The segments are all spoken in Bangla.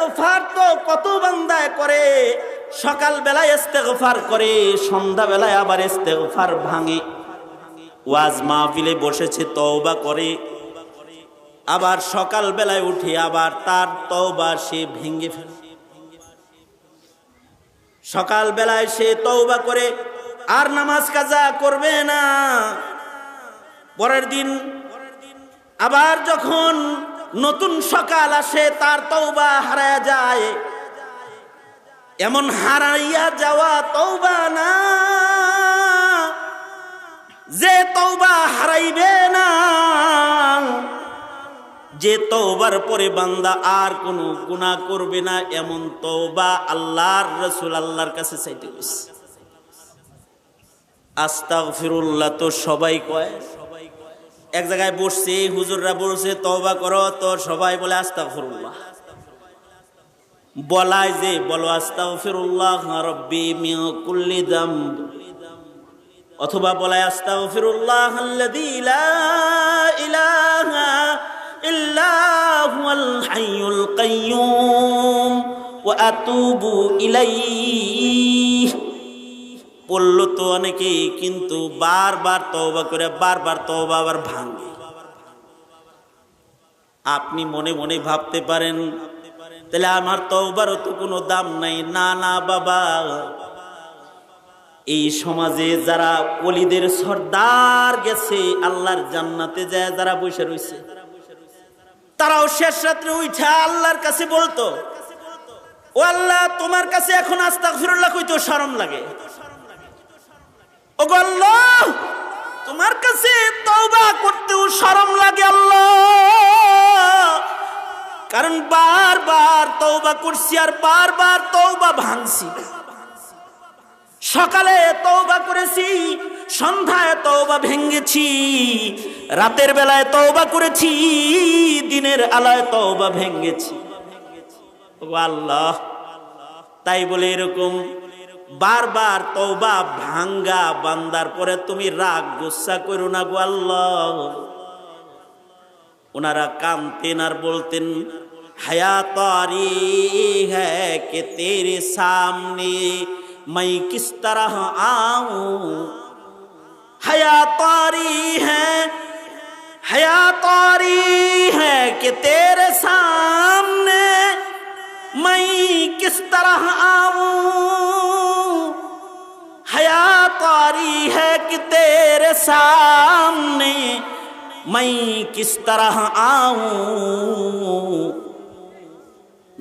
ইস্তেগফার তো কত বান্দায় করে, সকাল বেলায় ইস্তেগফার করে, সন্ধ্যা বেলায় আবার ইস্তেগফার ভাঙে। ওয়াজ মাহফিলে বসেছে তওবা করে, আবার সকাল বেলায় উঠে আবার তার তওবা সে ভেঙে ফেলে। সকাল বেলায় সে তওবা করে আর নামাজ কাজা করবে না, পরের দিন আবার যখন নতুন সকাল আসে তার তওবা হারায়া যায়। এমন হারাইয়া যাওয়া তওবা না যে তওবা হারাইবে না, যে তওবার পরে বান্দা আর কোনো গুনাহ করবে না, এমন তওবা আল্লাহর রাসূল আল্লাহর কাছে চাইতে গেছে। আস্তাগফিরুল্লাহ তো সবাই কয়, এক জায়গায় বসছে হুজুররা বলছে তওবা করো, তো সবাই বলে আস্তাগফিরুল্লাহ। বলায় যে বলো আস্তাগফিরুল্লাহ রাব্বি মিন কুল্লি যামব, অথবা বলায় আস্তাগফিরুল্লাহ আল্লাযী লা ইলাহা ইল্লা হুয়াল হাইয়ুল কাইয়্যুম ওয়া আতুবু ইলাইহি। বললো তো অনেকেই, কিন্তু বারবার তওবা করে বারবার তওবা আবার ভাঙে। আপনি মনে মনে ভাবতে পারেন তাহলে আমার তওবারও তো কোনো দাম নাই। না না বাবা, এই সমাজে যারা ওলিদের সর্দার গেছে আল্লাহর জান্নাতে যায়, যারা বসে রয়েছে, তারাও শেষ রাত্রে উঠা আল্লাহর কাছে বলতো, ও আল্লাহ তোমার কাছে এখন আস্তাগফিরুল্লাহ কইতেও শরম লাগে। ও গো আল্লাহ তোমার কাছে তওবা করতেও শরম লাগে আল্লাহ, কারণ বারবার তওবা করছি আর বারবার তওবা ভাঙছি। সকালে তওবা করেছি, সন্ধ্যায় তওবা ভেঙেছি, রাতের বেলায় তওবা করেছি, দিনের আলোয় তওবা ভেঙেছি। ও আল্লাহ, তাই বলে এরকম বারবার তওবা ভাঙ্গা বান্দার পরে তুমি রাগ গুসা করো না গো আল্লাহ। ওনারা কাঁদতেন আর বলতেন, হায়া তারি হ্যায় কে তেরে সামনে मैं किस तरह आऊं, हया तारी है कि तेरे सामने मैं किस तरह आऊं, हया तारी है कि तेरे सामने मैं किस तरह आऊं,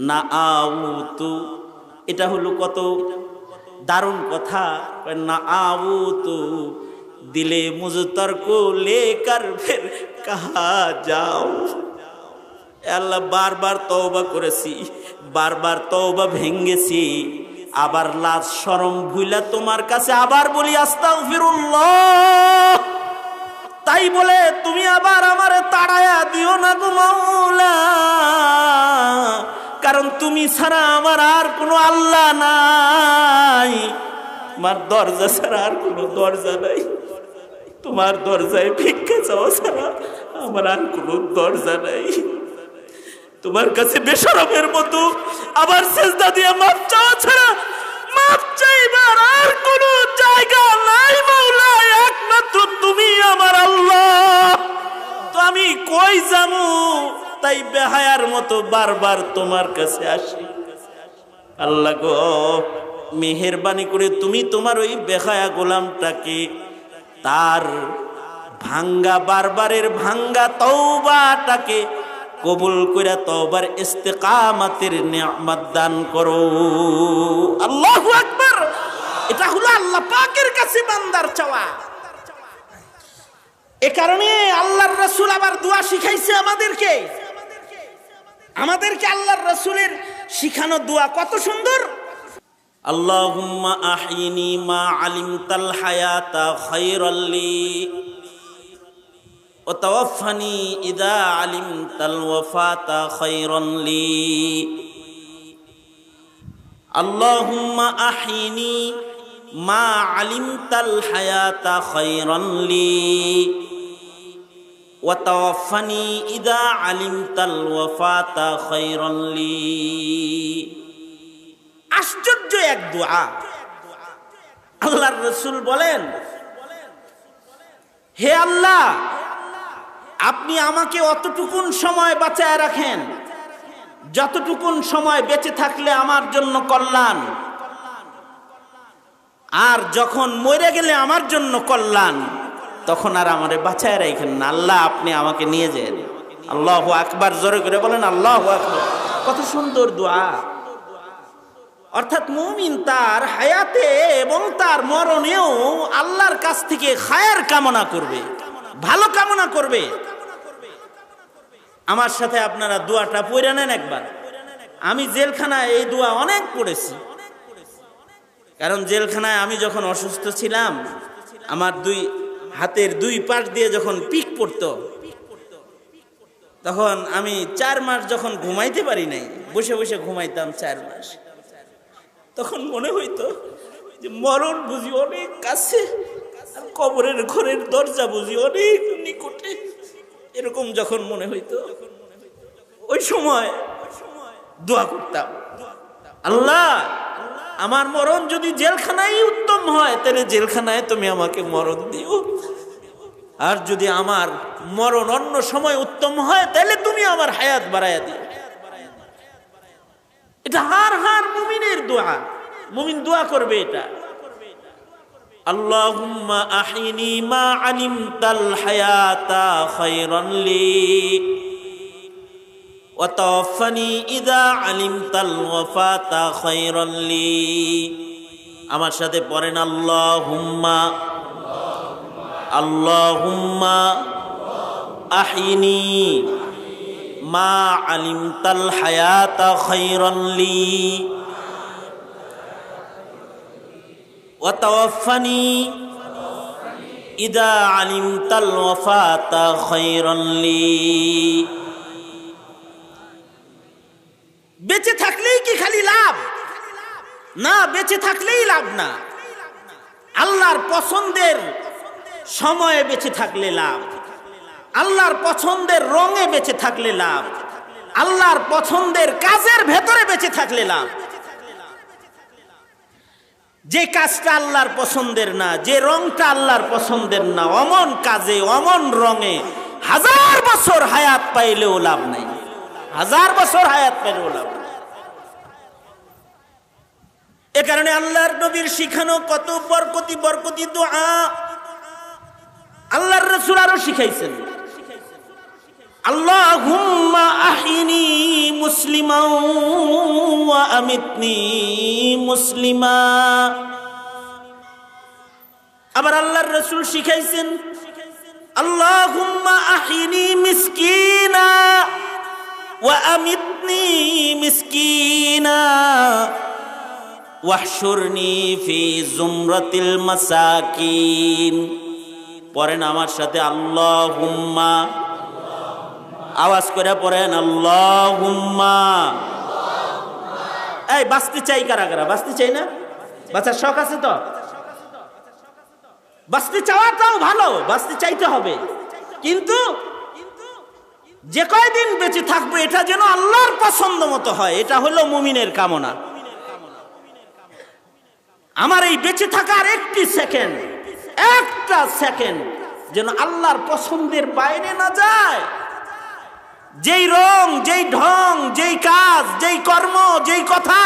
ना आऊं तू। এটা হলো কত দারুণ কথা। না আউ তো দিলে মুজতর কো লেকার ফির কাহা যাও। আল্লাহ বারবার তওবা করেছি, বারবার তওবা ভেঙেছি, আবার লাজ শরম ভুইলা তোমার কাছে আবার বলি আস্তাগফিরুল্লাহ। তাই বলে তুমি আবার আমারে তাড়ায়া দিও না গো মাওলা, কারণ তুমি ছাড়া আমার আর কোনো আল্লাহ নাই, তোমার দরজা ছাড়া আর কোনো দরজা নাই, তোমার দরজায় ভিক্ষা চাওয়া ছাড়া আমার আর কোনো দরজা নাই। তোমার কাছে বেশরমের মতো আবার সেজদা দিয়ে মাপ চাওয়া ছাড়া মাপ চাইবার আর কোনো জায়গা নাই মাওলা, একমাত্র তুমি আমার আল্লাহ। তো আমি কই যাবো? তাই বেহায়ার মতো বারবার তোমার কাছে আসি। আল্লাহ গো, মেহেরবানি করে তুমি তোমার ওই বেহায়া গোলামটাকে তার ভাঙ্গা বারবারের ভাঙ্গা তওবাটাকে কবুল করে তওবার ইস্তেকামাতের নিয়ামত দান করো। আল্লাহু আকবার। এটা হলো আল্লাহ পাকের কাছে বান্দার চাওয়া। এ কারণে আল্লাহর রাসূল আবার দোয়া শিখাইছে আমাদেরকে। আল্লাহর রাসূলের শিখানো দোয়া কত সুন্দর। আল্লাহুম্মা আহিনি মা আলিমতাল হায়াতা খায়রাল লি ওয়া তাওয়াফফানি ইযা আলিমতাল ওয়াফাতা খায়রান লি। আল্লাহুম্মা আহিনি মা আলিমতাল হায়াতা খায়রান লি ওয়া তাওয়াফানি ইযা আলিমতাল ওয়াফাতা খায়রান লি। আশ্চর্য এক দোয়া। আল্লাহর রাসূল বলেন, হে আল্লাহ, আপনি আমাকে অতটুকুন সময় বাঁচায় রাখেন যতটুকুন সময় বেঁচে থাকলে আমার জন্য কল্যাণ, আর যখন মরে গেলে আমার জন্য কল্যাণ, তখন আর আমারে বাঁচায় রাখেন না। আল্লাহ, আপনি আমাকে নিয়ে যান। আল্লাহু আকবার, জোরে করে বলেন আল্লাহু আকবার। কত সুন্দর দোয়া। অর্থাৎ মুমিন তার হায়াতে এবং তার মরণেও আল্লাহর কাছ থেকে খায়ের কামনা করবে, ভালো কামনা করবে। আমার সাথে আপনারা দোয়াটা পড়ে নেন একবার। আমি জেলখানায় এই দোয়া অনেক পড়েছি, কারণ জেলখানায় আমি যখন অসুস্থ ছিলাম, আমার দুই হাতের দুই পাশ দিয়ে যখন পিক পড়তো, তখন আমি 4 মাস যখন ঘুমাইতে পারি নাই, বসে বসে ঘুমাইতাম 4 মাস, তখন মনে হইতো যে মরণ বুঝি অনেক কাছে, আর কবরের ঘরের দরজা বুঝি অনেক নিকটে। এরকম যখন মনে হইতো, ওই সময় দোয়া করতাম, আল্লাহ, আমার মরণ যদি জেলখানায় উত্তম হয়, তাহলে জেলখানায় তুমি আমাকে মরণ দিও, আর যদি আমার মরণ অন্য সময় উত্তম হয়, তাহলে তুমি আমার হায়াত বাড়াইয়া দিও। এটা হার হার মুমিনের দোয়া। মুমিন দোয়া করবে এটা। আল্লাহুম্মা আহিনি মা আলিমতাল হায়াতা খায়রান লি ওয়া তাওয়াফানি ইযা আলিমতাল ওয়াফাতা খায়রান লি। আমার সাথে পড়েন আল্লাহুম্মা আল্লাহুম্মা আহিনি মা আলিমতাল হায়াতা খায়রান লি ওয়া তাওয়াফানি ইযা আলিমতাল ওয়াফাতা খায়রান লি। বেঁচে থাকলেই কি খালি লাভ? না, বেঁচে থাকলেই লাভ না। আল্লাহর পছন্দের সময়ে বেঁচে থাকলে লাভ, আল্লাহর পছন্দের রঙে বেঁচে থাকলে লাভ, আল্লাহর পছন্দের কাজের ভেতরে বেঁচে থাকলে লাভ। যে কাজটা আল্লাহর পছন্দের না, যে রংটা আল্লাহর পছন্দের না, অমন কাজে অমন রঙে 1000 বছর হায়াত পাইলেও লাভ নাই, 1000 বছর হায়াত পাইলেও লাভ নাই। এ কারণে আল্লাহর নবীর শিখানো কত বরকতি দোয়া আল্লাহর রাসূল আরো শিখাইছেন। আল্লাহুম্মা আহিনি মুসলিমান ওয়া আমিতনি মুসলিমা। আবার আল্লাহর রাসূল শিখাইছেন, আল্লাহুম্মা আহিনি মিসকিনা ওয়া আমিতনি মিসকিনা ওয়াহশুরনি ফি জুমরাতিল মাসাকিন। পড়েন আমার সাথে আল্লাহুম্মা, আওয়াজ করে পড়েন আল্লাহুম্মা। এই বাঁচতে চাই কারা কারা? বাঁচতে চাই না? বাঁচার শখ আছে তো? বাঁচতে চাওয়াটাও ভালো, বাঁচতে চাইতে হবে, কিন্তু যে কয়দিন বেঁচে থাকবে এটা যেন আল্লাহর পছন্দ মতো হয়, এটা হলো মুমিনের কামনা। আমার এই বেঁচে থাকার একটা সেকেন্ড যেন আল্লাহর পছন্দের বাইরে না যায়। যেই রং, যেই ঢং, যেই কাজ, যেই কর্ম, যেই কথা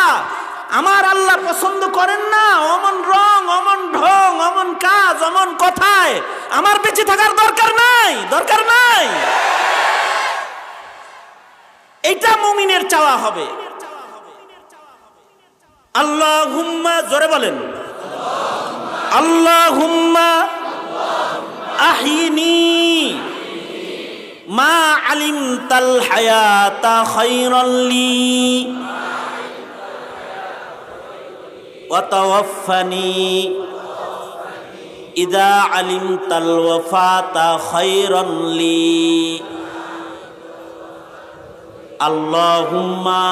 আমার আল্লাহ পছন্দ করেন না, অমন রং, অমন ঢং, অমন কাজ, অমন কথায় আমার বেঁচে থাকার দরকার নাই। এটা মুমিনের চাওয়া হবে। আল্লাহুম্মা, জোরে বলেন আল্লাহুম্মা আহিনি মা আলিমতাল হায়াতা খায়রান লি ওয়া তাওয়াফানি ইযা আলিমতাল ওয়াফাতা খায়রান লি। আল্লাহুম্মা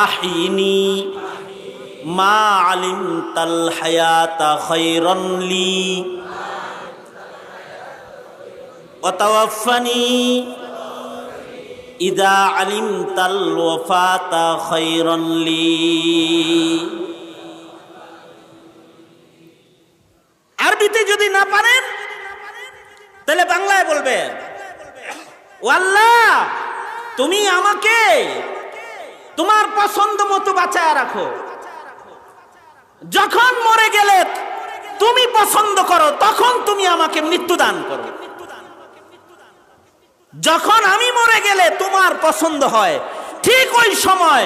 আহিনি মা আলিমতাল হায়াতা খায়রান লি ওয়াতাওয়াফানি ইদা আলিমতাল ওয়াফাতা খায়রান লি। আরবিতে যদি না পারেন তাহলে বাংলায় বলবেন, ও আল্লাহ তুমি আমাকে তোমার পছন্দ মতো বাঁচায় রাখো, যখন মরে গেলে তুমি পছন্দ করো তখন তুমি আমাকে মৃত্যু দান করো, যখন আমি মরে গেলে তোমার পছন্দ হয় ঠিক ওই সময়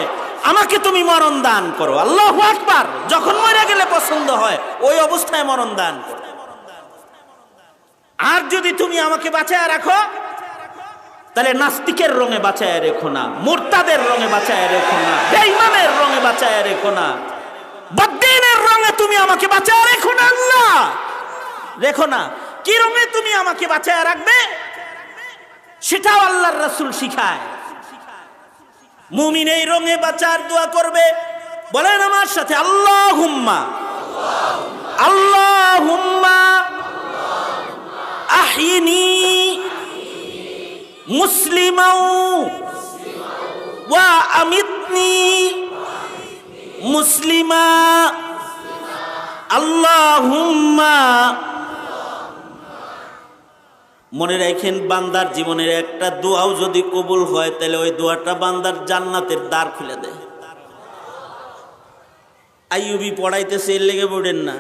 আমাকে তুমি মরণ দান করো। আল্লাহু আকবার। যখন মরে গেলে পছন্দ হয় ওই অবস্থায় মরণ দান করো। আর যদি তুমি আমাকে বাঁচায় রাখো তাহলে নাস্তিকের রঙে বাঁচায় রেখো না, মুরতাদের রঙে বাঁচায় রেখো না, বেঈমানের রঙে বাঁচায় রেখো না, বদ্দিনের রঙে তুমি আমাকে বাঁচায় রেখো না। আল্লাহ রেখো না। কি রঙে তুমি আমাকে বাঁচায় রাখবে সেটাও আল্লাহর রাসূল শিখায়। মুমিন এই রঙে বাঁচার দোয়া করবে। বলেন আমার সাথে, আল্লাহুম্মা আল্লাহুম্মা আহিনি মুসলিমাও ওয়া আমিতনি মুসলিমা। আল্লাহুম্মা। মনে রাখেন, বান্দার জীবনের একটা দোয়াও যদি কবুল হয় তাহলে ওই দোয়াটা বান্দার জান্নাতের দ্বার খুলে দেয়। আইয়ুবী পড়াইতেছে এর লেগে পড়েন না,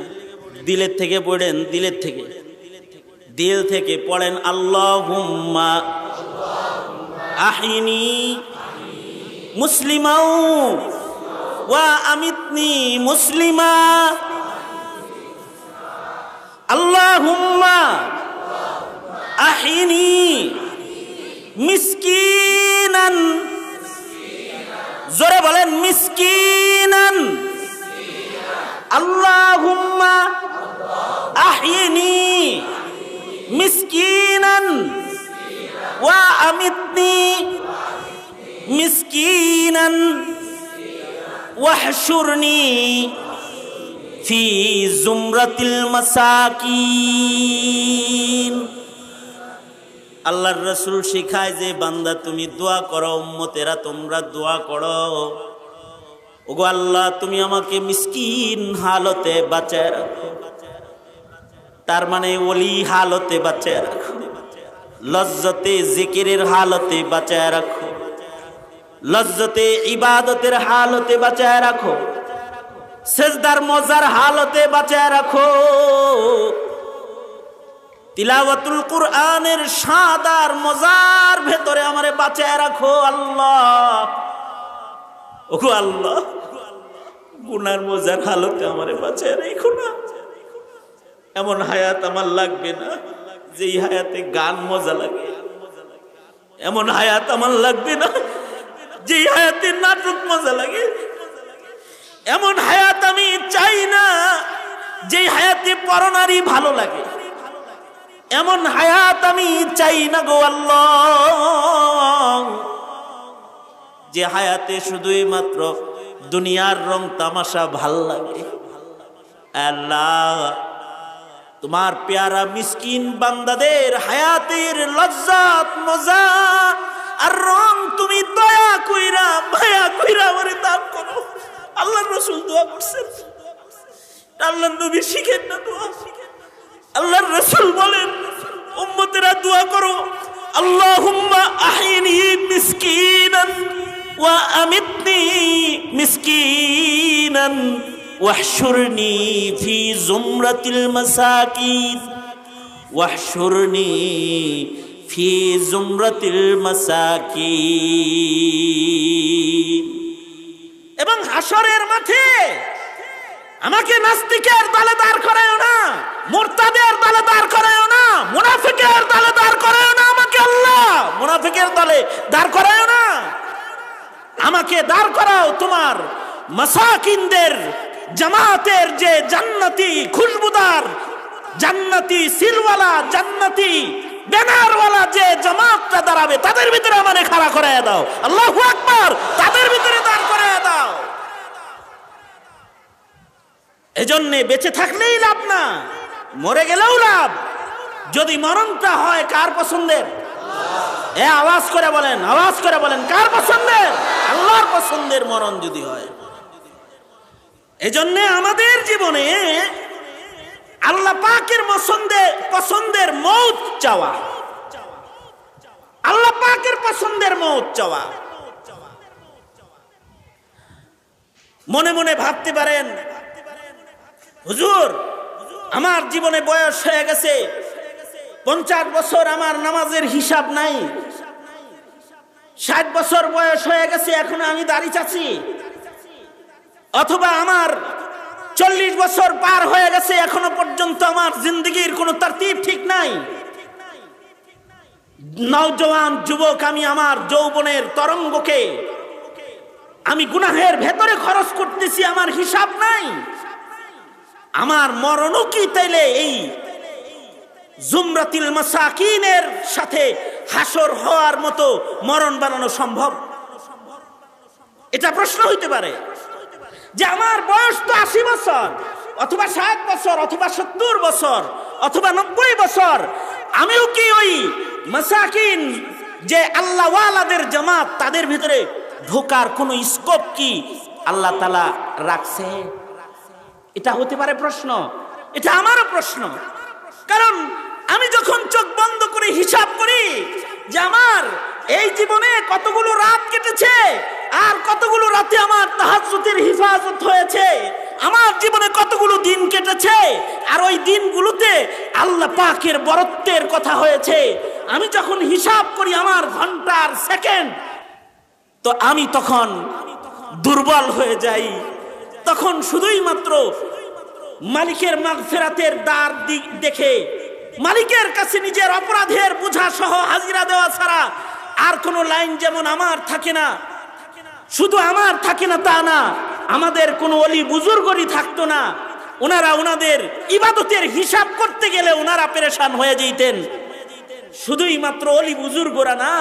দিলের থেকে পড়েন, দিলের থেকে, দিল থেকে পড়েন। আল্লাহুম্মা আহিনি মুসলিমাও ওয়া আমিতনি মুসলিমা। আল্লাহুম্মা আহিনি মিসকিনান। জোরে বলেন, মিসকিনান। আল্লাহুম্মা আহিনি মিসকিনান ওয়া আমিতনি মিসকিনান ওয়াহশুরনি ফি জুমরাতিল মাসাকিন। আল্লাহর রাসূল শিখায় যে বান্দা তুমি দোয়া করো, উম্মতেরা তোমরা দোয়া করো, ওগো আল্লাহ তুমি আমাকে মিসকিন হালতে বাঁচায় রাখো। তার মানে ওলি হালতে বাঁচায় রাখো, লজ্জতে জিকিরের হালতে বাঁচায় রাখো, লজ্জতে ইবাদতের হালতে বাঁচায় রাখো, সেজদার মজার হালতে বাঁচায় রাখো, তিলাওয়াতুল কুরআনের সাদার মজার ভেতরে আমারে বাঁচায় রাখো। আল্লাহ, ওগো আল্লাহ গুনার মজার হালতে আমারে বাঁচায় রেখো না। এমন হায়াত আমার লাগবে না যেই হায়াতে গান মজা লাগে, এমন হায়াত আমার লাগবে না যেই হায়াতে নাটক মজা লাগে, এমন হায়াত আমি চাই না যেই হায়াতে পরনারী ভালো লাগে, এমন হায়াত আমি চাই না গো আল্লাহ যে হায়াতে শুধুই মাত্র দুনিয়ার রং তামাশা ভাল লাগে। আল্লাহ তোমার প্যারা মিসকিন বান্দাদের হায়াতের লজ্জাত মজা আর রং তুমি দয়া কইরা মায়া কইরা আমারে দান করো। আল্লাহর রাসূল দোয়া করছেন, আল্লাহর নবী শিখেন না দোয়া? আল্লাহর রাসূল বলেন উম্মতেরা দোয়া করো, আল্লাহুম্মা আহিনি মিসকিনান ওয়া আমিতনি মিসকিনান ওয়াহশুরনি ফি জুমরাতিল মাসাকিন, ওয়াহশুরনি ফি জুমরাতিল মাসাকিন। এবং হাসরের মাঠে আমাকে নাস্তিকের দলে দাঁড় করায়ও না, মুরতাদের দলে দাঁড় করায়ও না, মুনাফিকের দলে দাঁড় করায়ও না আমাকে। আল্লাহ মুনাফিকের দলে দাঁড় করায়ও না, আমাকে দাঁড় করাও তোমার মাসাকিনদের জামাতের যে জান্নাতি খুশবুদার, জান্নাতি সিলওয়ালা, জান্নাতি ব্যানারওয়ালা যে জামাতটা দাঁড়াবে তাদের ভিতরে আমারে খাড়া করায় দাও। আল্লাহু আকবার। তাদের ভিতরে দাঁড় করায় দাও। এজন্য বেঁচে থাকলেই লাভ না, মরে গেলেও লাভ। যদি মরণটা হয় কার পছন্দের? আওয়াজ করে বলেন, আওয়াজ করে বলেন, কার পছন্দের? আল্লাহর পছন্দের মরণ যদি হয়। এজন্য আমাদের জীবনে আল্লাহ পাকের পছন্দের মৌত চাওয়া, আল্লাহ পাকের পছন্দের মৌত চাওয়া। মনে মনে ভাবতে পারেন, হুজুর আমার জীবনে বয়স হয়ে গেছে 50 বছর, আমার নামাজের হিসাব নাই। 60 বছর বয়স হয়ে গেছে, এখনো আমি দাড়ি চাচ্ছি। অথবা আমার 40 বছর পার হয়ে গেছে, এখনো পর্যন্ত আমার জিন্দগির কোনো তারতিব ঠিক নাই। নওজওয়ান যুবক, আমি আমার যৌবনের তরঙ্গকে আমি গুনাহের ভেতরে খরচ করতেছি, আমার হিসাব নাই। আমার মরণও কি তাইলে এই জুমরাতিল মাসাকিনের সাথে হাসর হওয়ার মতো মরণ বানানো সম্ভব? এটা প্রশ্ন হইতে পারে যে আমার বয়স তো 80 বছর অথবা 60 বছর অথবা 70 বছর অথবা 90 বছর, আমিও কি ওই মাসাকিন যে আল্লাহ ওয়ালাদের জামাত, তাদের ভিতরে ঢোকার কোন স্কোপ কি আল্লাহ তাআলা রাখছে? এটা হতে পারে প্রশ্ন, এটা আমারও প্রশ্ন। কারণ আমি যখন চোখ বন্ধ করে হিসাব করি যে আমার এই জীবনে কতগুলো রাত কেটেছে আর কতগুলো রাতে আমার তাহাজ্জুদের হিফাজত হয়েছে, আমার জীবনে কতগুলো দিন কেটেছে আর ওই দিনগুলোতে আল্লাহ পাকের বরত্বের কথা হয়েছে, আমি যখন হিসাব করি আমার ঘন্টার সেকেন্ড, তো আমি তখন দুর্বল হয়ে যাই। তখন শুধুই মাত্র মালিকের মাগফিরাতের দ্বার দেখে মালিকের কাছে নিজের অপরাধের বোঝা সহ হাজিরা দেওয়া ছাড়া আর কোনো লাইন যেমন আমার থাকে না। শুধু আমার থাকে না তা না, আমাদের কোনো ওলি বুজুর্গরই থাকতো না। ওনারা ওনাদের ইবাদতের হিসাব করতে গেলে ওনারা পেরেশান হয়ে যেতেন। শুধুই মাত্র ওলি বুজুর্গরা না,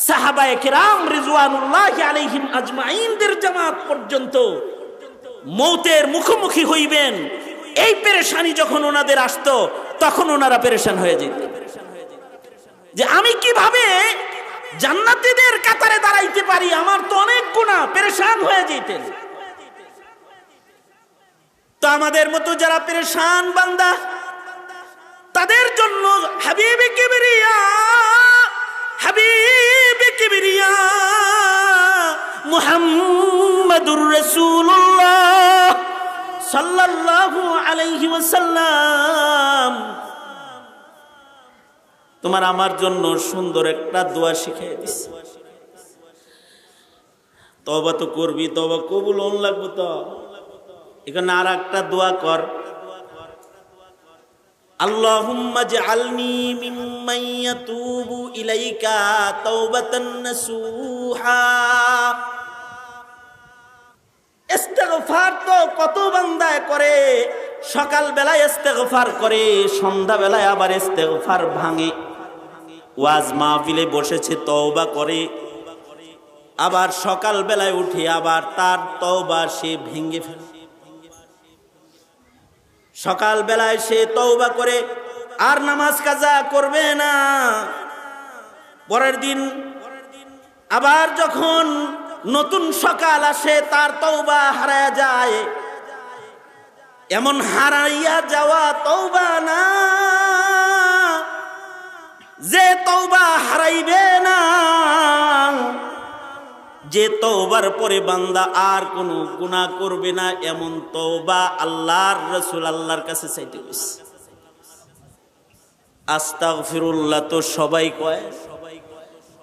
সাহাবায়ে কেরাম রিজওয়ানুল্লাহি আলাইহিম আজমাইনদের জামাত পর্যন্ত মৌতের মুখোমুখি হইবেন, এই পেরেশানি যখন ওনাদের আসতো তখন ওনারা পেরেশান হয়ে যেতেন যে আমি কিভাবে জান্নাতীদের কাতারে দাঁড়াইতে পারি, আমার তো অনেক গুনাহ, পেরেশান হয়ে যেতেন। তো আমাদের মতো যারা পেরেশান বান্দা, তাদের জন্য হাবিবে কিবরিয়া, হাবিবে কিবরিয়া মুহাম্মাদুর রাসূলুল্লাহ সাল্লাল্লাহু আলাইহি ওয়াসাল্লাম তোমার আমার জন্য সুন্দর একটা দোয়া শিখিয়ে দিছে। তওবা তো করবি, তওবা কবুল হন লাগবে। তো এখানে আর একটা দোয়া কর, আল্লাহুম্মা জাআলনি মিম্মান ইয়াতুবু ইলাইকা তাওবাতান নাসুহা। ইস্তেগফার তো কত বান্দায় করে, সকাল বেলায় ইস্তেগফার করে, সন্ধ্যা বেলায় আবার ইস্তেগফার ভাঙে। ওয়াজ মাহফিলে বসেছে তওবা করে, আবার সকাল বেলায় উঠে আবার তার তওবা সে ভেঙে ফেলে। সকাল বেলায় সে তওবা করে আর নামাজ কাজা করবে না, পরের দিন আবার যখন নতুন সকাল আসে তার তওবা হারায়া যায়। এমন হারাইয়া যাওয়া তওবা না, যে তওবা হারাইবে না, যে তওবার পরে বান্দা আর কোনো গুনাহ করবে না, এমন তওবা আল্লাহর রাসূল আল্লাহর কাছে চাইতে গেছে। আস্তাগফিরুল্লাহ তো সবাই কয়,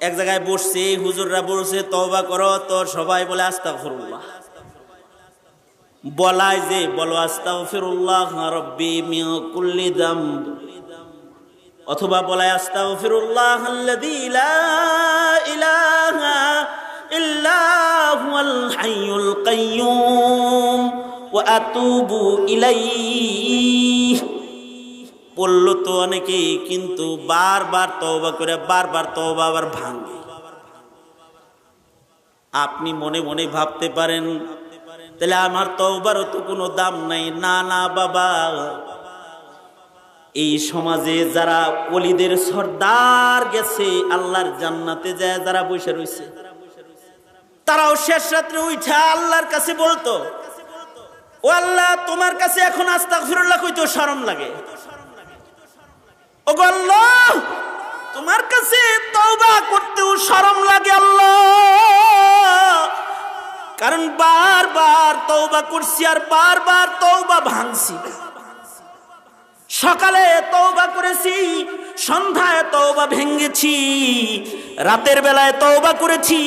এক জায়গায় বসছে হুজুররা বলছে তওবা করো, তো সবাই বলে আস্তাগফিরুল্লাহ। বলায় যে বলো আস্তাগফিরুল্লাহ রাব্বি মিন কুল্লি যামব, অথবা বলায় আস্তাগফিরুল্লাহ আল্লাযী লা ইলাহা ইল্লা হুয়াল হাইয়ুল কাইয়্যুম ওয়া আতুবু ইলাইহি। বলল তো অনেকেই, কিন্তু বারবার তওবা করে বারবার তওবা আবার ভাঙে। আপনি মনে মনে ভাবতে পারেন তাহলে আমার তওবারও তো কোনো দাম নাই। না না বাবা, এই সমাজে যারা ওলিদের সর্দার গেছে আল্লাহর জান্নাতে যায় যারা বসে রয়েছে, তারাও শেষ রাত্রে উঠা আল্লাহর কাছে বলতো, ও আল্লাহ, তোমার কাছে এখন আস্তাগফিরুল্লাহ কইতেও শরম লাগে। ও গো আল্লাহ, তোমার কাছে তওবা করতেও শরম লাগে আল্লাহ, কারণ বারবার তওবা করছি আর বারবার তওবা ভাঙছি। সকালে তওবা করেছি, সন্ধ্যায় তওবা ভেঙেছি, রাতের বেলায় তওবা করেছি,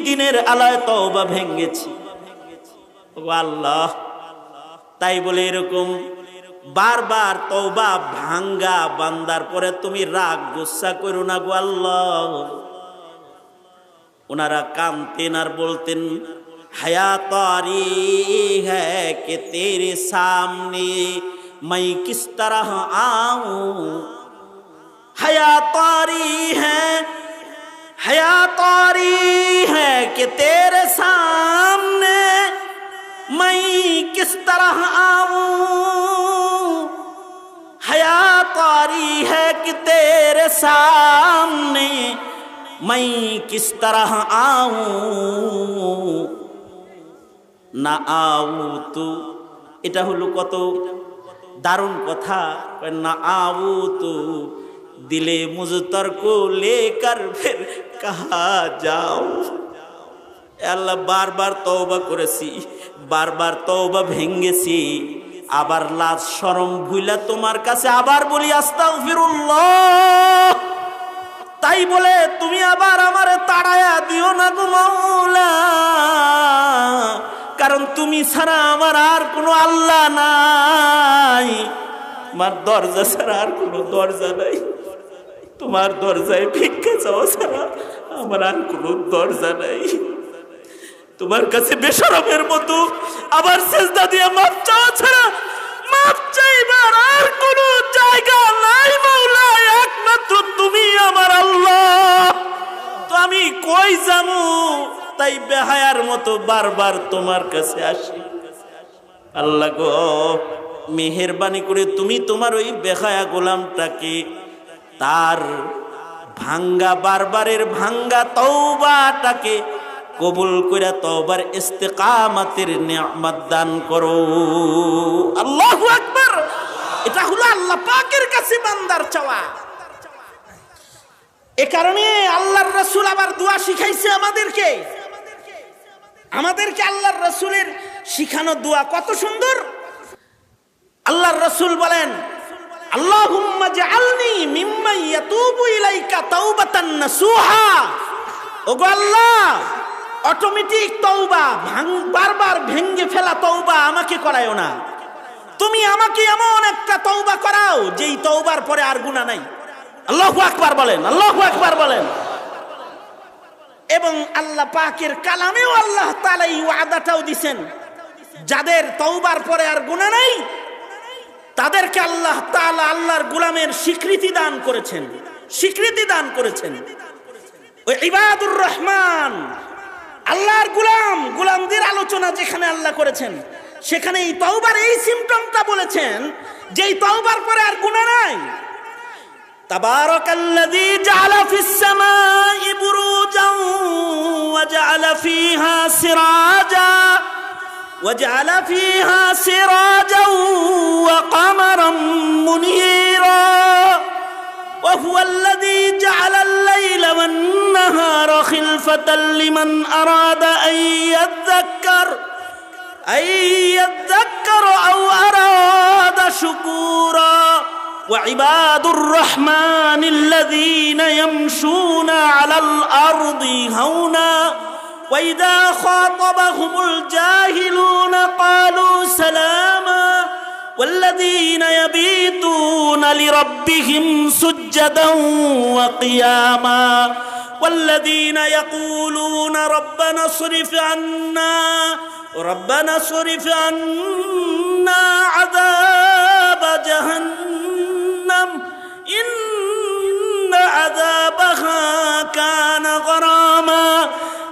দিনের আলোয় তওবা ভেঙেছি। ও আল্লাহ, তাই বলে এরকম বারবার তওবা ভাঙ্গা বান্দার পরে তুমি রাগ গুসা করো না গো আল্লাহ। ওনারা কাঁদতেন আর বলতেন, হায়া তারি হ্যায় কে তেরে সামনে मैं किस तरह आऊं, हया तारी है कि तेरे सामने मैं किस तरह आऊं, हया तारी है कि तेरे सामने मैं किस तरह आऊं, ना आऊं तो এটা হলো কত দারুণ কথা। না আবু তো দিলে মুজতর কো লেকর ফির কাহা যাও। আল্লাহ, বারবার তওবা করেছি, বারবার তওবা ভেঙেছি, আবার লাজ শরম ভুইলা তোমার কাছে আবার বলি আস্তাগফিরুল্লাহ। তাই বলে তুমি আবার আমারে তাড়ায়া দিও না গো মাওলা, কারণ তুমি ছাড়া আমার আর কোনো আল্লাহ নাই, তোমার দরজা ছাড়া আর কোনো দরজা নাই, তোমার দরজায় ভিক্ষা চাওয়া ছাড়া আমার আর কোনো দরজা নাই। তোমার কাছে বেশরমের মতো আবার সেজদা দিয়ে মাপ চাওয়া ছাড়া মাপ চাইবার আর কোনো জায়গা নাই মাওলা, একমাত্র তুমি আমার আল্লাহ। তো আমি কই যাবো? তাই বেহায়ার মতো বারবার তোমার কাছে আসি। আল্লাহ গো, মেহেরবানি করে তুমি তোমার ওই বেহায়া গোলামটাকে তার ভাঙ্গা বারবারের ভাঙ্গা তওবাটাকে কবুল করে তওবার ইস্তেকামাতের নিয়ামত দান করো। আল্লাহু আকবার। এটা হলো আল্লাহ পাকের কাছে বান্দার চাওয়া। এ কারণে আল্লাহর রাসূল আবার দোয়া শিখাইছে আমাদেরকে। আল্লাহর রাসূলের শিখানো দোয়া কত সুন্দর। আল্লাহর রাসূল বলেন, আল্লাহুম্মা জাআলনি মিম্মান ইয়াতুবু ইলাইকা তাওবাতান নাসুহা। ওগো আল্লাহ, অটোমেটিক তওবা, বারবার ভেঙে ফেলা তওবা আমাকে করায়ও না। তুমি আমাকে এমন একটা তওবা করাও যেই তওবার পরে আর গুনাহ নাই। আল্লাহু আকবার বলেন, আল্লাহু আকবার বলেন। এবং আল্লাহ পাকের কালামেও আল্লাহ তাআলা এই ওয়াদাটাও দিবেন, যাদের তওবার পরে আর গুনাহ নাই তাদেরকে আল্লাহ তাআলা আল্লাহর গোলামের স্বীকৃতি দান করেছেন, স্বীকৃতি দান করেছেন। ওই ইবাদুর রহমান, আল্লাহর গোলামদের আলোচনা যেখানে আল্লাহ করেছেন, সেখানে এই তওবার এই সিম্পটমটা বলেছেন যে এই তওবার পরে আর গুনাহ নাই। তাবারাকাল্লাযী জাআলা ফিস সামাই বুরুজান ওয়া জাআলা ফিহা সিরাজা وجعل فيها سراجا وقمرا منيرا وهو الذي جعل الليل والنهار خلفة لمن أراد أن يذكر أو أراد شكورا وعباد الرحمن الذين يمشون على الأرض هونا وإذا خاطبهم الجاهلون قالوا سلاما والذين يبيتون لربهم سجدا وقياما والذين يقولون ربنا اصرف عنا عذاب جهنم إن عذابها كان غراما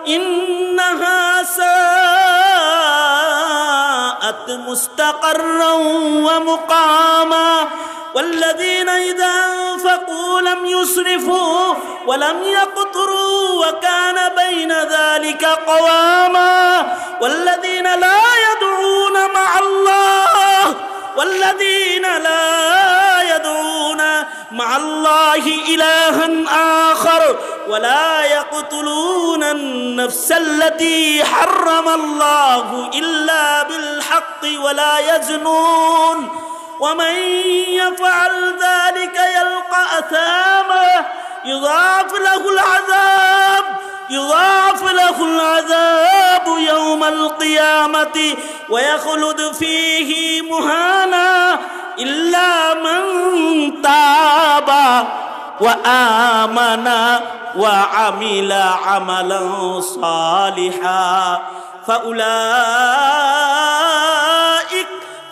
إنها ساءت مستقرا ومقاما والذين إذا أنفقوا لم يسرفوا ولم يقتروا وكان بين ذلك قواما والذين لا يدعون مع الله إلها آخر ولا يقتلون النفس التي حرم الله إلا بالحق ولا يزنون ومن يفعل ذلك يلقى أثاما يضاعف له العذاب يوم القيامة ويخلد فيه مهانا إلا من تاب وآمن وعمل عملا صالحا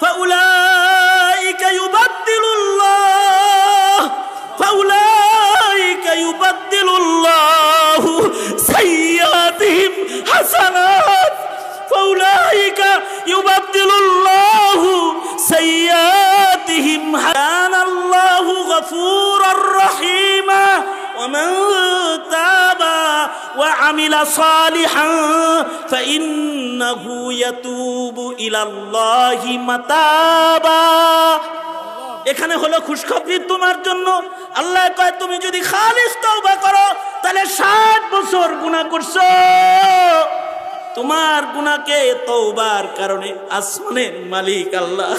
فأولئك يبدل الله سيئاتهم حسنات كان الله غفورا رحيما ومن تاب وعمل صالحا فإنه يتوب إلى الله متابا এখানে হলো খুশখবরি তোমার জন্য আল্লাহ কয় তুমি যদি খালিস তওবা করো তাহলে 60 বছর গুনাহ করছো তোমার গুনাহকে তওবার কারণে আসমানের মালিক আল্লাহ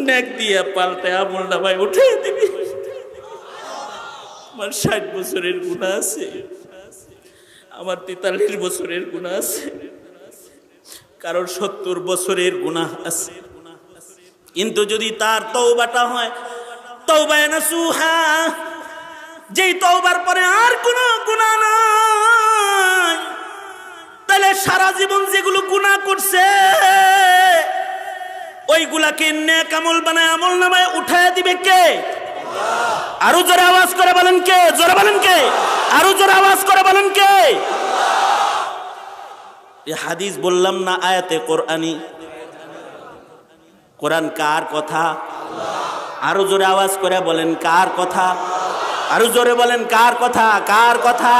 নেক দিয়ে পাল্টে আমল নামায় উঠিয়ে দিবে আমার 60 বছরের গুনাহ আছে আমার 43 বছরের গুনাহ আছে কারণ 70 বছরের গুনাহ আছে কিন্তু যদি তার তওবাটা হয় তওবায়ে নাসুহা যেই তওবার পরে আর কোনো গুনাহ নাই তাহলে সারা জীবন যেগুলো গুনাহ করছে ওইগুলাকে নেক আমল বানায় আমল নামায় উঠায় দিবে কে আল্লাহ আরো জোরে আওয়াজ করে বলেন কে জোরে বলেন কে আরো জোরে আওয়াজ করে বলেন কে আল্লাহ এই হাদিস বললাম না আয়াতে কোরআনী কোরআন কার কথা আল্লাহ আরো জোরে আওয়াজ করে বলেন কার কথা আরো জোরে বলেন কার কথা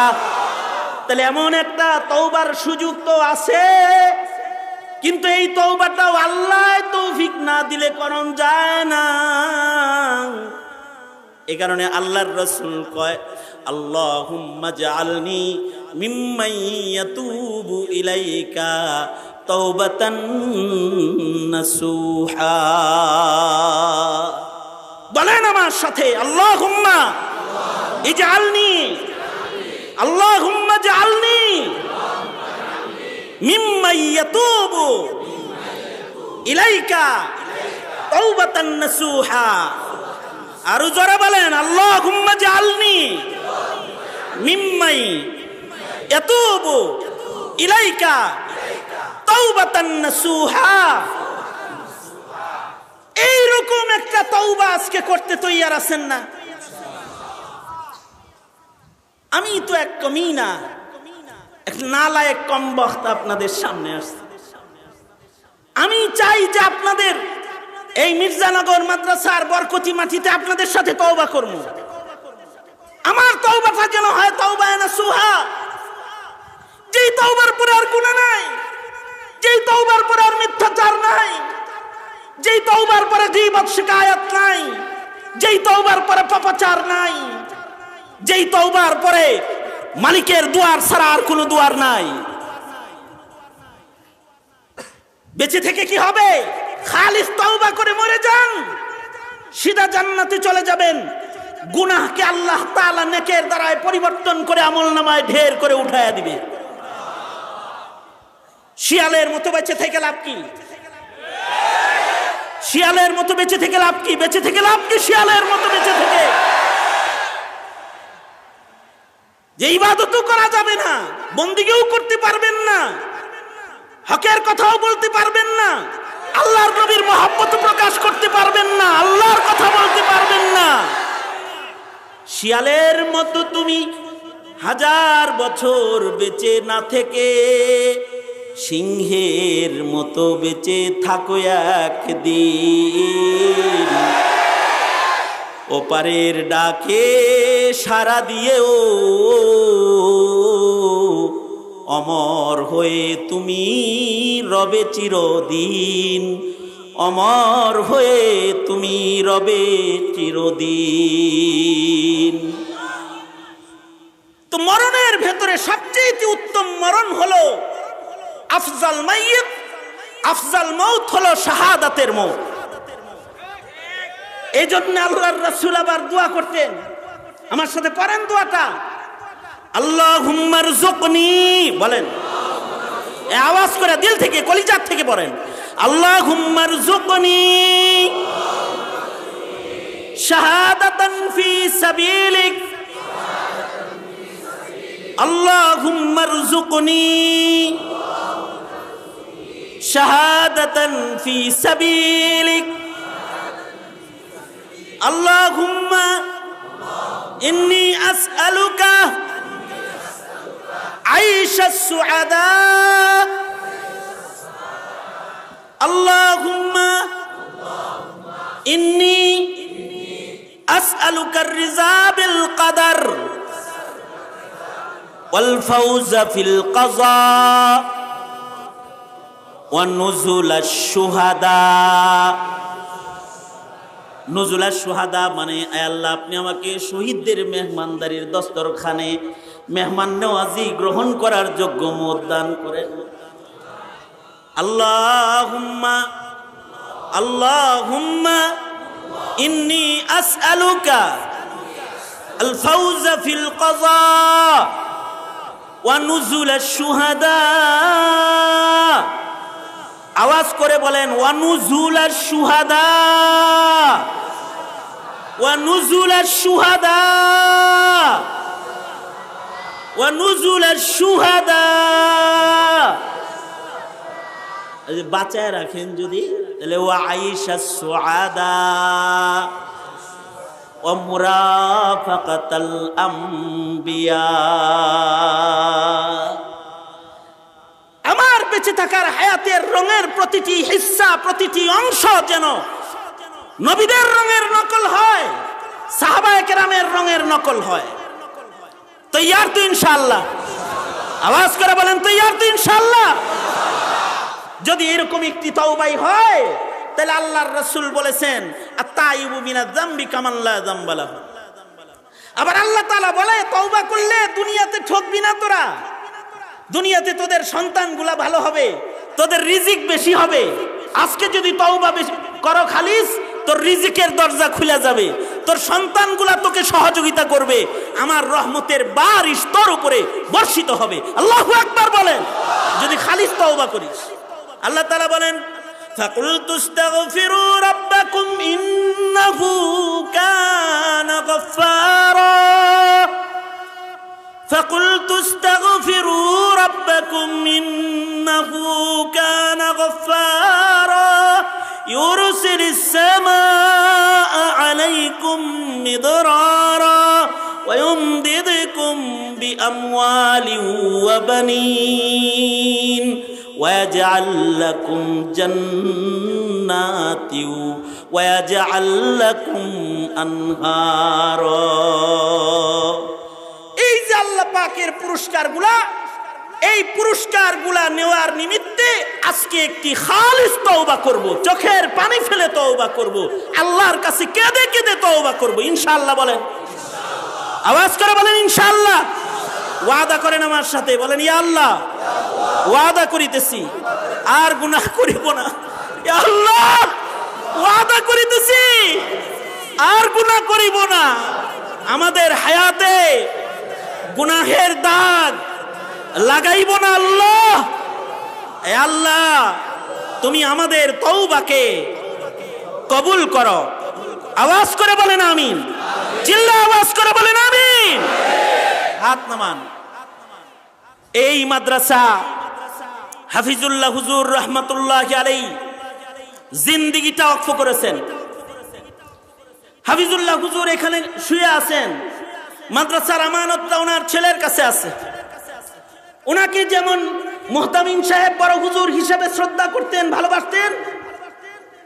তাহলে এমন একটা তওবার সুযোগ তো আছে কিন্তু এই তওবাটাও আল্লাহ তৌফিক না দিলে করণ যায় না এই কারণে আল্লাহর রাসূল কয় আল্লাহুম্মা জাআলনি মিম্মান ইয়াতুবু ইলাইকা তাওবাতান নাসুহা বলেন আমার সাথে আল্লাহুম্মা ইজআলনি আল্লাহুম্মা জাআলনি মিম্মান ইয়াতুবু ইলাইকা তাওবাতান নাসুহা আরো জোরে বলেন আল্লাহুম্মা জাআলনি মিম্মান ইয়াতুবু ইলাইকা তাওবাতান নাসুহা এইরকম একটা তওবা আজকে করতে তৈয়ার আছেন না আমি তো এক কমিনা এক নালায়েক কমবখত আপনাদের সামনে আসছি আমি চাই যে আপনাদের এই মির্জানগর মাদ্রাসার বরকতি মাটিতে আপনাদের সাথে তওবা করব আমার তওবাটা যেন হয় তওবায়ে নাসুহা যেই তওবার পরে আর গুনাহ নাই যেই তওবার পরে আর মিথ্যাচার নাই যেই তওবার পরে গীবত শিকায়াত নাই যেই তওবার পরে পাপাচার নাই যেই তওবার পরে মালিকের দুয়ার ছাড়া আর কোনো দুয়ার নাই বেঁচে থেকে কি হবে খালিস তওবা করে মরে যান সিধা জান্নাতে চলে যাবেন গুনাহকে আল্লাহ তাআলা নেকের দ্বারায় পরিবর্তন করে আমলনামায় ঢের করে উঠায়া দিবে শিয়ালের মতো বেঁচে থেকে লাভ কি শিয়ালের মতো বেঁচে থেকে লাভ কি শিয়ালের মতো বেঁচে থেকে যে ইবাদতও করা যাবে না বন্দেগীও করতে পারবেন না হকের কথাও বলতে পারবেন না আল্লাহর নবীর মহব্বত প্রকাশ করতে পারবেন না আল্লাহর কথা বলতে পারবেন না শিয়ালের মতো তুমি 1000 বছর বেঁচে না থেকে সিংহের মতো বেঁচে থাকো একদিন ও ওপারের ডাকে সাড়া দিয়েও অমর হয়ে তুমি রবে চিরদিন, অমর হয়ে তুমি রবে চিরদিন। তো মরণের ভেতরে সবচেয়ে উত্তম মরণ হলো আফজাল মাইয়িত, আফজাল মৌত হলো শাহাদাতের মৌত। এই জন্য আল্লাহর রাসূল আবার দোয়া করতেন, আমার সাথে পড়েন দোয়াটা, আল্লাহুম্মা রযুকনি, বলেন আওয়াজ করে দিল থেকে কলিজার থেকে পড়েন, আল্লাহুম্মা রযুকনি শাহাদাতান ফি সাবিলিক, আল্লাহুম্মা রযুকনি শাহাদাতান ফি সাবিলিক, আল্লাহুম্মা ইন্নী আসআলুকা আইশাস সুআদা, আল্লাহুম্মা ইন্নী আসআলুকা আর-রিজা বিল কদর ওয়াল ফাওজা ফিল কাযা ওয়া নুজুলাশ শুহাদা। নুজুলাশ শুহাদা মানে আয় আল্লাহ, আপনি আমাকে শহীদদের মেহমানদারির দস্তরখানে মেহমান নওয়াজি গ্রহণ করার যোগ্য মত দান করেন। আল্লাহুম্মা আল্লাহুম্মা ইন্নী আসআলুকা আল ফাওজা ফিল কাযা ওয়া নুজুলাশ শুহাদা। আওয়াজ করে বলেন, ওয়া নুজুলাশ শুহাদা, ওয়া নুজুলাশ শুহাদা, ওয়া নুজুলাশ শুহাদা। বাঁচায় রাখেন যদি, তাহলে ওয়া আইশাস সুআদা ওয়া মুরাফাকাতাল আম্বিয়া। আমার বেঁচে থাকার হায়াতের রঙের প্রতিটি হিস্সা, প্রতিটি অংশ যেন নবীদের রঙের নকল হয়, সাহাবায়ে কেরামের রঙের নকল হয়। তৈয়ার তো ইনশাআল্লাহ? আওয়াজ করে বলেন তৈয়ার তো ইনশাআল্লাহ? যদি এরকম একটি তওবাই হয়, তাহলে আল্লাহর রাসূল বলেছেন আত-তাইয়িবু মিনাজ যামবি কামান লা যামবা লাহু। আবার আল্লাহ তাআলা বলে, তওবা করলে দুনিয়াতে ঠকবি না তোরা, দুনিয়াতে তোদের সন্তানগুলা ভালো হবে, তোদের রিজিক বেশি হবে। আজকে যদি তওবা বেশি করো খালিস, তোর রিজিকের দরজা খুলে যাবে, তোর সন্তানগুলা তোকে সহযোগিতা করবে, আমার রহমতের বারিশ তোর উপরে বর্ষিত হবে। আল্লাহু আকবার বলেন, যদি খালিস তওবা করিস। আল্লাহ তাআলা বলেন, ফাকুলতু ইস্তাগফিরু রাব্বাকুম ইন্নাহু কানা গাফফারা, ফাকুলতু ইস্তাগফিরু রাব্বাকুম ইন্নাহু কানা গাফফারা ইউরসিলিস সামাআ আলাইকুম মিদরারা ওয়া ইউমদিদকুম বিআমওয়ালিন ওয়া বানিন ويجعل لكم جنات ويجعل لكم أنهارا। এই যে আল্লাহ পাকের পুরস্কারগুলা, এই পুরস্কারগুলা নেওয়ার নিমিত্তে আজকে একটি খালিস তওবা করব, চোখের পানি ফেলে তওবা করব, আল্লাহর কাছে কেঁদে কেঁদে তওবা করব ইনশাআল্লাহ। বলেন ইনশাআল্লাহ, আওয়াজ করে বলেন ইনশাআল্লাহ। ওয়াদা করেন আমার সাথে, বলেন ইয়া আল্লাহ ওয়াদা করিতেছি আর গুনাহ করিব না। ইয়া আল্লাহ ওয়াদা করিতেছি আর গুনাহ করিব না। আমাদের হায়াতে গুনাহের দাগ লাগাইব না আল্লাহ। এ আল্লাহ, তুমি আমাদের তওবাকে কবুল করো। আওয়াজ করে বলেন আমিন, চিল্লা আওয়াজ করে বলেন আমিন। হাত নামান। এই মাদ্রাসা হাফিজুল্লাহ হুজুর রহমাতুল্লাহি আলাইহি জিন্দেগিটা ওয়াকফ করেছেন। হাফিজুল্লাহ হুজুর এখানে শুয়ে আছেন, মাদ্রাসার আমানতটা ওনার ছেলের কাছে আছে। ওনাকে যেমন মুহতামিম সাহেব বড় হুজুর হিসেবে শ্রদ্ধা করতেন, ভালোবাসতেন,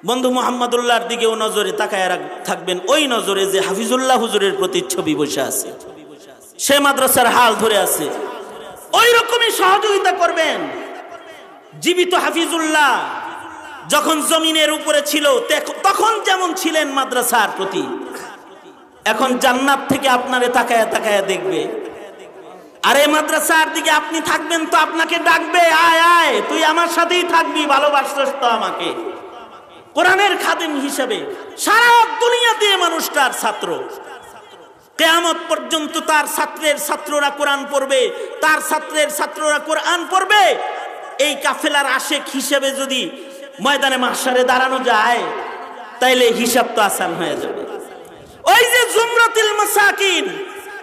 বন্ধু মুহাম্মদুল্লাহর দিকেও নজরে তাকায় থাকবেন, ওই নজরে যে হাফিজুল্লাহ হুজুরের প্রতিচ্ছবি বসে আছে, সে মাদ্রাসার হাল ধরে আছে, ওই রকমই সহযোগিতা করবেন। জীবিত হাফিজুল্লাহ যখন জমিনের উপরে ছিল তখন যেমন ছিলেন মাদ্রাসার প্রতি, এখন জান্নাত থেকে আপনারে তাকায় তাকায় দেখবে। আরে মাদ্রাসার দিকে আপনি থাকবেন তো আপনাকে ডাকবে, আয় আয় তুই আমার সাথেই থাকবি, ভালোবাসছিস তো আমাকে। কোরআনের খাদেম হিসেবে সারা দুনিয়া দিয়ে মানুষটার ছাত্র, কিয়ামত পর্যন্ত তার ছাত্রের ছাত্ররা কোরআন পড়বে, তার ছাত্রের ছাত্ররা কোরআন পড়বে। এই কাফেলার আশেক হিসেবে যদি ময়দানে মাহশারে দাঁড়ানো যায় তাইলে হিসাব তো আসান হয়ে যাবে। ওই যে জুমরাতুল মাসাকিন,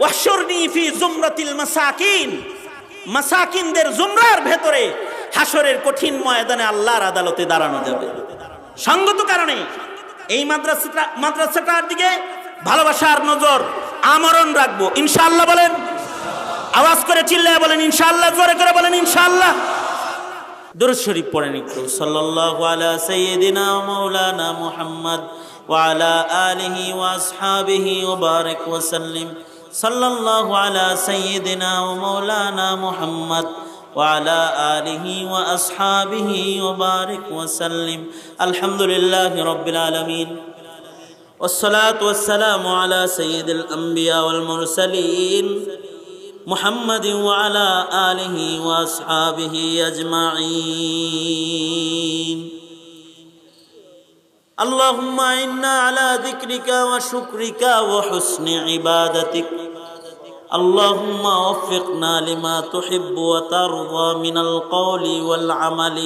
ওয়াহশুরনি ফি জুমরাতিল মাসাকিন, মাসাকিনদের জুমরার ভেতরে হাসরের কঠিন ময়দানে আল্লাহর আদালতে দাঁড়ানো যাবে। সঙ্গত কারণে এই মাদ্রাসাটার দিকে ভালোবাসার নজর আমরণ রাখবো ইনশাআল্লাহ। বলেন, আওয়াজ করে চিল্লায় বলেন ইনশাআল্লাহ, জোরে করে বলেন ইনশাআল্লাহ। দুরূদ শরীফ পড়েন একটু। সাল্লাল্লাহু আলা সাইয়্যিদিনা ওয়া মাওলানা মুহাম্মদ ওয়া আলা আলিহি ওয়া আসহাবিহি ওয়া বারিক ওয়া সাল্লিম। সাল্লাল্লাহু আলা সাইয়্যিদিনা ওয়া মাওলানা মুহাম্মদ ওয়া আলা আলিহি ওয়া আসহাবিহি ওয়া বারিক ওয়া সাল্লিম। আলহামদুলিল্লাহি রাব্বিল আলামিন والصلاة والسلام على سيد الأنبياء والمرسلين محمد وعلى آله وأصحابه أجمعين. اللهم إنا على ذكرك وشكرك وحسن عبادتك. اللهم وفقنا لما تحب وترضى من القول والعمل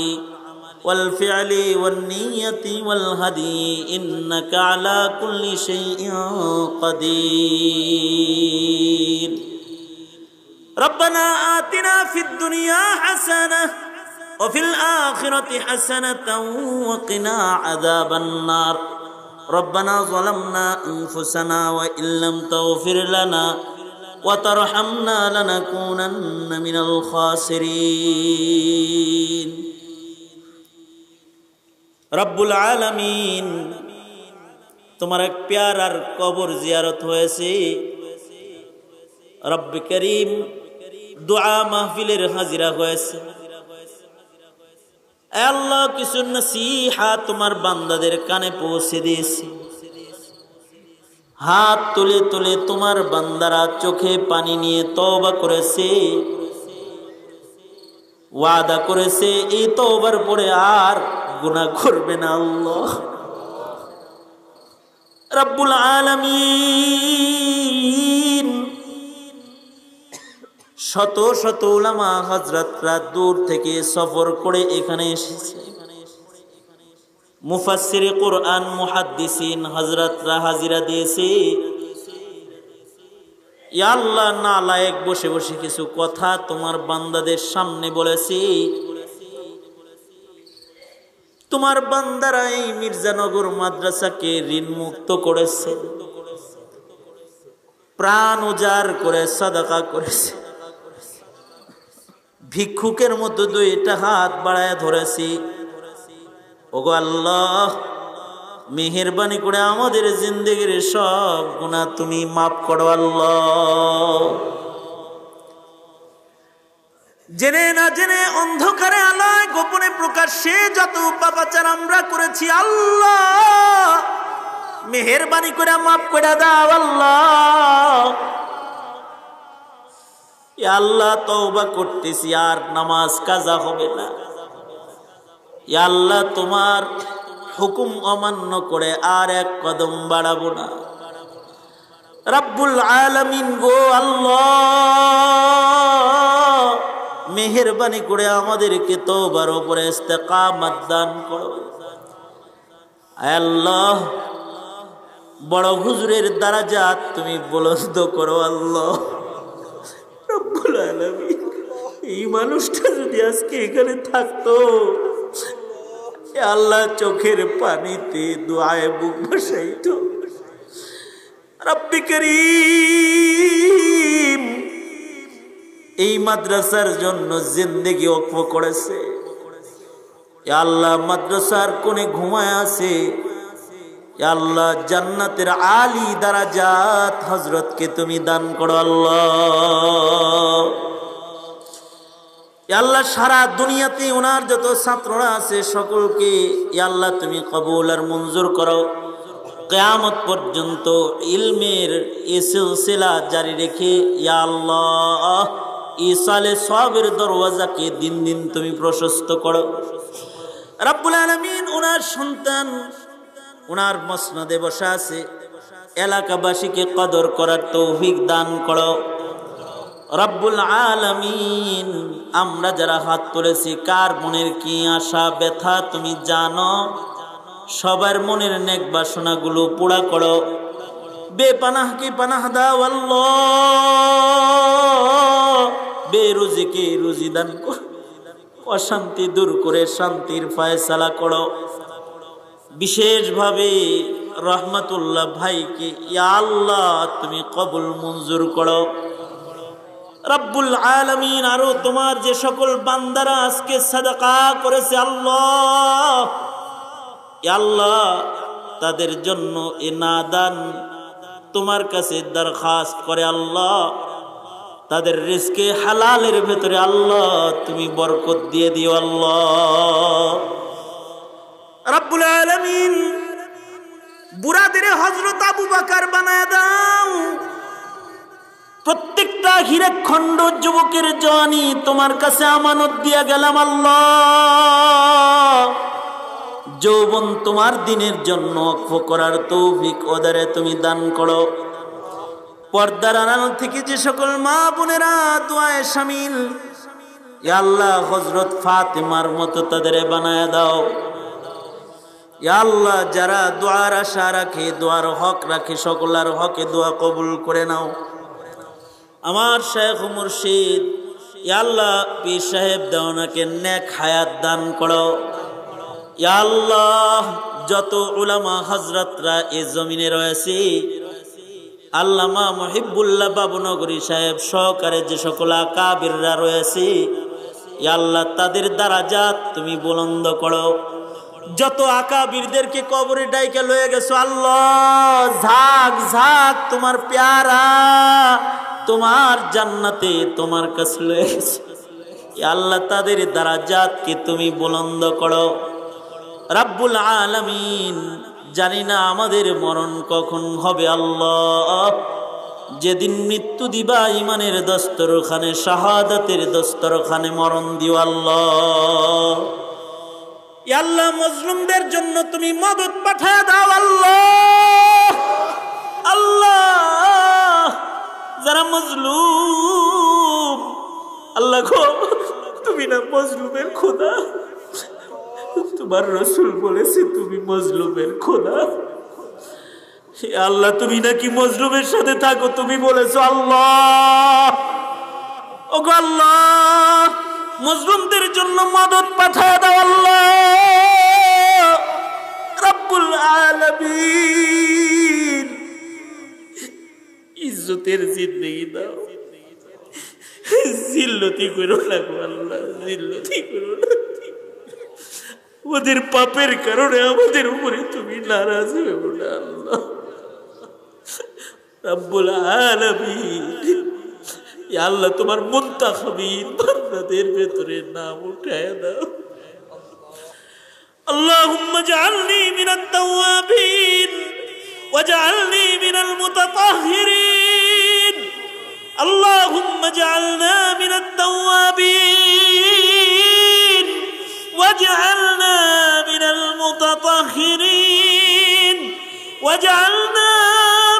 والفعل والنية والهدي إنك على كل شيء قدير. ربنا آتنا في الدنيا حسنة وفي الآخرة حسنة وقنا عذاب النار. ربنا ظلمنا أنفسنا وإن لم تغفر لنا وترحمنا لنكونن من الخاسرين. রব্বুল আলামিন, তোমার এক প্যারার কবর জিয়ারত হয়েছে। রব্বে করিম, দোয়া মাহফিলের হাজিরা হয়েছে। আল্লাহ, কিছু নসিহত তোমার বান্দাদের কানে পৌঁছে দিয়েছি। হাত তুলে তুলে তোমার বান্দারা চোখে পানি নিয়ে তওবা করেছে, ওয়াদা করেছে এই তওবার পরে আর গুনাহ করবে না। আল্লাহ রব্বুল আলামিন, শত শত উলামা হযরতরা দূর থেকে সফর করে এখানে এসেছে। মুফাসসিরে কোরআন মুহাদ্দিসিন হযরতরা হাজিরা দিয়েছে। ইয়া আল্লাহ, নালায়েক বসে বসে কিছু কথা তোমার বান্দাদের সামনে বলেছি। তোমার বান্দারা এই মির্জানগর মাদ্রাসাকে ঋণ মুক্ত করেছে, প্রাণ উজাড় করে সাদাকা করেছে। ভিক্ষুকের মতো দুইটা হাত বাড়ায় ধরেছি। ওগো আল্লাহ, মেহেরবানি করে আমাদের জিন্দেগির সব গুনাহ তুমি মাফ করো আল্লাহ। জেনে না জেনে, অন্ধকারে আলোয়, গোপনে প্রকাশ্যে যত পাপাচার আমরা করেছি আল্লাহ, মেহেরবানি করে মাফ করে দাও আল্লাহ। ইয়া আল্লাহ, তওবা করতেছি, আর নামাজ কাজা হবে না। ইয়া আল্লাহ, তোমার হুকুম অমান্য করে আর এক কদম বাড়াবো না। রব্বুল আলামিন গো আল্লাহ, মেহেরবানি করে আমাদেরকে তওবার উপরে ইস্তেকামত দান করো। আল্লাহ, বড় হুজুরের দরজাত তুমি বুলন্দ করো আল্লাহ। রব্বুল আলামিন, এই মানুষটা যদি আজকে এখানে থাকতো, আল্লাহ চোখের পানিতে দোয়ায় বুক ভাসাইতো। রব্বে করিম, এই মাদ্রাসার জন্য জিন্দেগি ওয়াকফ করেছে। ইয়া আল্লাহ মাদ্রাসার কোণে ঘুমায় আছে, ইয়া আল্লাহ জান্নাতের আলী দারাজাত হযরতকে তুমি দান করো আল্লাহ। ইয়া আল্লাহ সারা দুনিয়াতে ওনার যত ছাত্ররা আছে সকলকে ইয়া আল্লাহ তুমি কবুল আর মঞ্জুর করো। কিয়ামত পর্যন্ত ইলমের এই সিলসিলা জারি রেখে ইয়া আল্লাহ ইসালে সবের দরওয়াজাকে দিন দিন তুমি প্রশস্ত করো রব্বুল আলামিন। ওনার সন্তান ওনার মসনদে বসা আছে, এলাকাবাসীকে কদর করার তৌফিক দান করো রব্বুল আলামিন। আমরা যারা হাত তুলেছি কার মনের কি আশা ব্যথা তুমি জানো, সবার মনের নেক বাসনাগুলো পুরা করো। বেপানাহকে পানাহ দাও আল্লাহ, বেরুজিকে রুজি দান করো, অশান্তি দূর করে শান্তির ফয়সালা করো। বিশেষভাবে রহমাতুল্লাহ ভাইকে ইয়া আল্লাহ তুমি কবুল মঞ্জুর করো রব্বুল আলামিন। আরো তোমার যে সকল বান্দারা আজকে সাদাকা করেছে আল্লাহ, ইয়া আল্লাহ তাদের জন্য এ নাদান তোমার কাছে দরখাস্ত করে আল্লাহ, তাদের রিজকে হালালের ভেতরে আল্লাহ তুমি বরকত দিয়ে দিও আল্লাহ রব্বুল আলামিন। বুড়াদের হযরত আবু বকর বানায় দাও। প্রত্যেকটা হীরে খণ্ড যুবকের জওয়ানি তোমার কাছে আমানত দিয়া গেলাম আল্লাহ। যৌবন তোমার দিনের জন্য ওয়াকফ করার তৌফিক ওদারে তুমি দান করো। পর্দার আড়াল থেকে যে সকল মা বোনেরা দোয়ায় শামিল, ইয়া আল্লাহ হযরত ফাতেমার মতো তাদের বানায় দাও। ইয়া আল্লাহ যারা দোয়ার আশা রাখে, দোয়ার হক রাখে, সকলের হকে দোয়া কবুল করে নাও। আমার শেখ মুর্শিদ ইয়া আল্লাহ পীর সাহেব দেওয়ানাকে নেক হায়াত দান করো। ইয়া আল্লাহ যত উলামা হযরতরা এই জমিনে রয়েছে, আল্লামা মুহিবুল্লাহ বাবুনগরী সাহেব সহকারে যে সকল আকাবিররা রয়েছে, ইয়া আল্লাহ তাদের দারাজাত তুমি বুলন্দ করো। যত আকাবিরদেরকে কবরে ডাইকা লয়ে গেছো আল্লাহ, ঝাঁক ঝাঁক তোমার প্যারা তোমার জান্নাতে তোমার কাছে লয়ে গেছে, ইয়া আল্লাহ তাদের দারাজাতকে তুমি বুলন্দ করো রব্বুল আলামিন। জানি না আমাদের মরণ কখন হবে আল্লাহ, যেদিন মৃত্যু দিবা ইমানের দস্তরখানে, শাহাদাতের দস্তরখানে মরণ দিও আল্লাহ। ইয়া আল্লাহ মজলুমদের জন্য তুমি মদদ পাঠায় দাও আল্লাহ। আল্লাহ যারা মজলুম আল্লাহ গো, তুমি না মজলুমের খোদা, তোমার রাসূল বলেছে তুমি মজলুমের খোদা। হে আল্লাহ তুমি নাকি মজলুমের সাথে থাকো, তুমি বলেছো আল্লাহ। ওগো আল্লাহ মজলুমদের জন্য মদদ পাঠায় দাও আল্লাহ রব্বুল আলামিন। ইজ্জতের জিন্দেগি দাও, জিল্লতি করো না গো আল্লাহ, জিল্লতি করো না। ওদের পাপের কারণে আমাদের উপরে তুমি নারাজ হও না আল্লাহ রব্বুল আলামিন। ইয়া আল্লাহ তোমার মুনতাখিবিন বান্দাদের ভেতরে নাম উঠায় দাও। আল্লাহুম্মা জাআলনি মিনাত তাওয়াবিন ওয়াজআলনি মিনাল মুতাতাহহিরিন। আল্লাহুম্মা জাআলনা মিনাত তাওয়াবিন ওয়াজআলনা মিনাল মুতাতাহহিরিন ওয়াজআলনা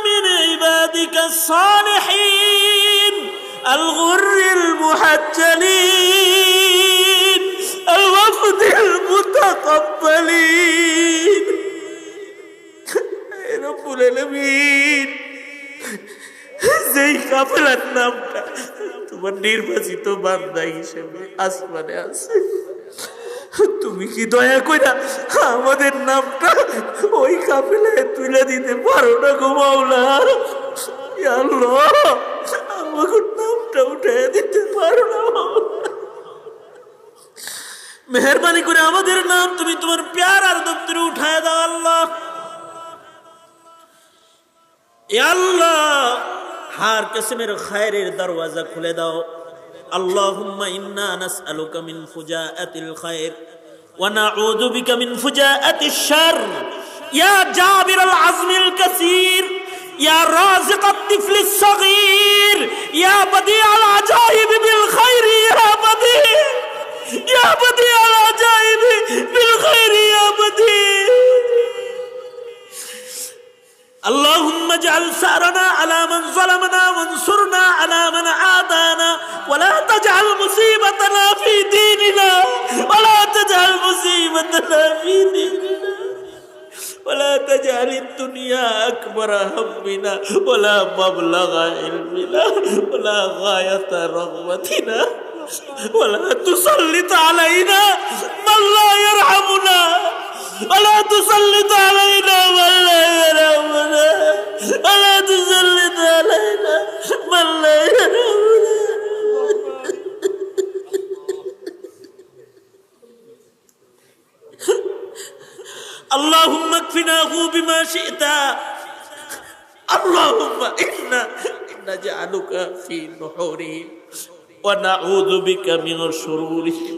মিন ইবাদিকাস সালিহিন الغر المحجلين الوفد المتقبلين رب العالمين। যেই কাফেলার নামটা তোমার নির্বাচিত বান্দা হিসেবে আসমানে আছে, তুমি কি দয়া কইরা আমাদের নামটা ওই কাফেলায় তুলে দিতে পারো না গো মাওলা? ইয়া আল্লাহ আমাকে নামটা উঠে দিতে পারো না? মেহেরবানি করে আমাদের নাম তুমি তোমার প্যারার দপ্তরে উঠায় দাও আল্লাহ। এ আল্লাহ হার কিসমের খায়রের দরওয়াজা খুলে দাও। আল্লাহুম্মা ইন্না নাসআলুকা মিন ফুজাআতিল খায়র ওয়া নাউযু বিকা মিন ফুজাআতিশ শারর ইয়া জাবিরাল আযমিল কাসীর ইয়া রাযিকাত তিফলিস সাগীর ইয়া বাদিআল আজাইব বিল খায়র ইয়া বাদিআল আজাইব বিল খায়র ইয়া বাদি। اللهم اجعل ثأرنا على من ظلمنا وانصرنا على من عادانا ولا تجعل مصيبتنا في ديننا ولا تجعل مصيبتنا في ديننا ولا تجعل الدنيا أكبر همنا ولا مبلغ علمنا ولا غاية رغبتنا ولا تسلط علينا من لا يرحمنا ولا تسلط علينا من لا يرحمنا ولا تسلط علينا من لا يرحمنا. اللهم اكفناه بما شئت. اللهم إنا نجعلك في نحورهم ونعوذ بك من شرورهم.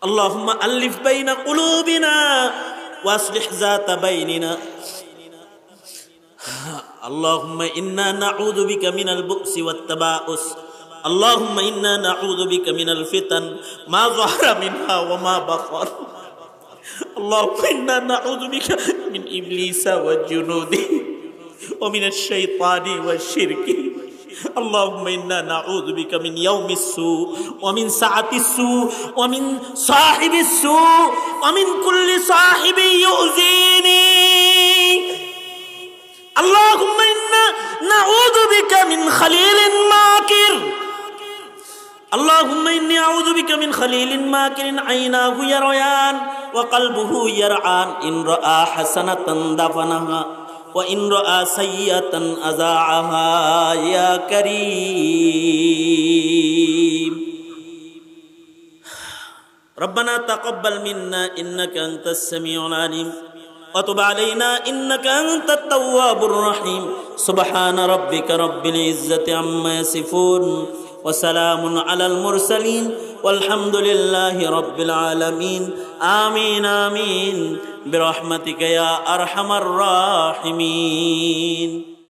اللهم ألف بين قلوبنا وأصلح ذات بيننا. اللهم إنا نعوذ بك من البؤس والتباؤس. اللهم إنا نعوذ بك من الفتن ما ظهر منها وما بطن. اللهم إنا نعوذ بك من إبليس وجنوده ومن الشيطان والشرك. اللهم إنا نعوذ بك من يوم السوء ومن ساعة السوء ومن صاحب السوء ومن كل صاحب يؤذيني. اللهم إنا نعوذ بك من خليل ماكر. اللهم إني أعوذ بك من خليل ماكر عيناه يريان وقلبه يرعان إن رأى حسنة دفنها وإن رأى سيئة أذاعها يا كريم. ربنا تقبل منا إنك أنت السميع العليم وتب علينا إنك أنت التواب الرحيم. سبحان ربك رب العزة عما يصفون وسلام على المرسلين والحمد لله رب العالمين. آمين آمين برحمتك يا أرحم الراحمين.